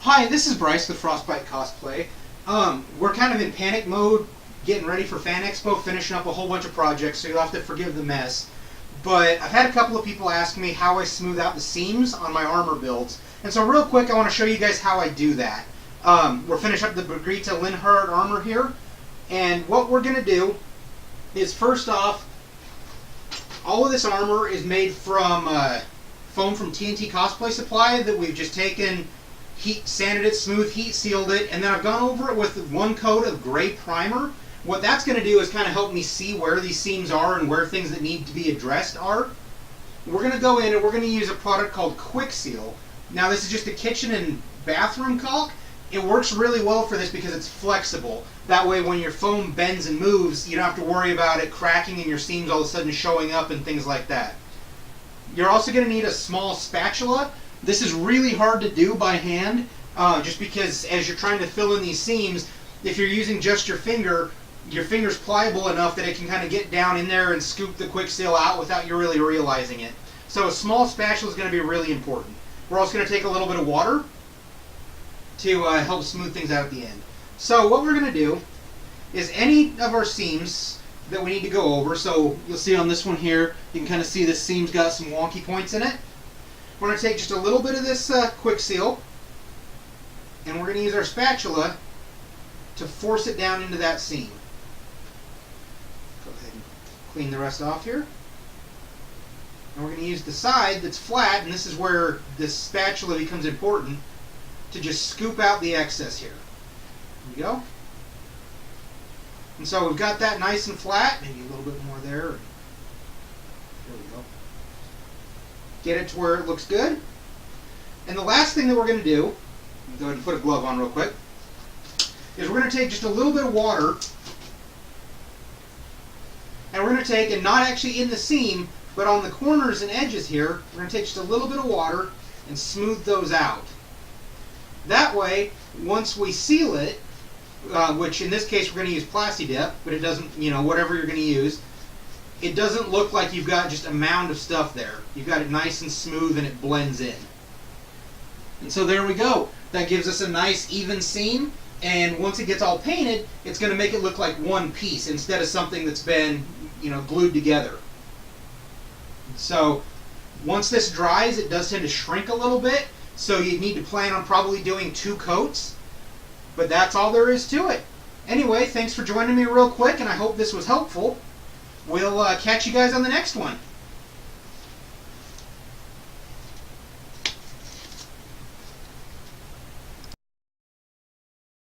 Hi, this is Bryce with Frostbite Cosplay. We're kind of in panic mode, getting ready for Fan Expo, finishing up a whole bunch of projects, so you'll have to forgive the mess. But I've had a couple of people ask me how I smooth out the seams on my armor builds. And so real quick, I want to show you guys how I do that. We're finishing up the Brigitte Linhardt armor here. And what we're going to do is, first off, all of this armor is made from foam from TNT Cosplay Supply that we've just taken, sanded it smooth, heat sealed it, and then I've gone over it with one coat of gray primer. What that's going to do is kind of help me see where these seams are and where things that need to be addressed are. We're going to go in and we're going to use a product called Kwik Seal. Now this is just a kitchen and bathroom caulk. It works really well for this because it's flexible. That way when your foam bends and moves, you don't have to worry about it cracking and your seams all of a sudden showing up and things like that. You're also going to need a small spatula. This is really hard to do by hand, just because as you're trying to fill in these seams, if you're using just your finger's pliable enough that it can kind of get down in there and scoop the Kwik Seal out without you really realizing it. So a small spatula is going to be really important. We're also going to take a little bit of water to help smooth things out at the end. So what we're going to do is any of our seams that we need to go over, so you'll see on this one here, you can kind of see this seam's got some wonky points in it. We're going to take just a little bit of this Kwik Seal, and we're going to use our spatula to force it down into that seam. Go ahead and clean the rest off here. And we're going to use the side that's flat, and this is where this spatula becomes important, to just scoop out the excess here. There we go. And so we've got that nice and flat. Maybe a little bit more there. There we go. Get it to where it looks good. And the last thing that we're going to do, go ahead and put a glove on real quick, is we're going to take just a little bit of water, and we're going to take, and not actually in the seam, but on the corners and edges here, we're going to take just a little bit of water and smooth those out. That way, once we seal it, which in this case we're going to use Plasti-Dip, but it doesn't, whatever you're going to use, it doesn't look like you've got just a mound of stuff there. You've got it nice and smooth and it blends in. And so there we go. That gives us a nice even seam, and once it gets all painted, it's going to make it look like one piece instead of something that's been, glued together. So once this dries, it does tend to shrink a little bit, so you need to plan on probably doing 2 coats. But that's all there is to it. Anyway, thanks for joining me real quick, and I hope this was helpful. We'll catch you guys on the next one.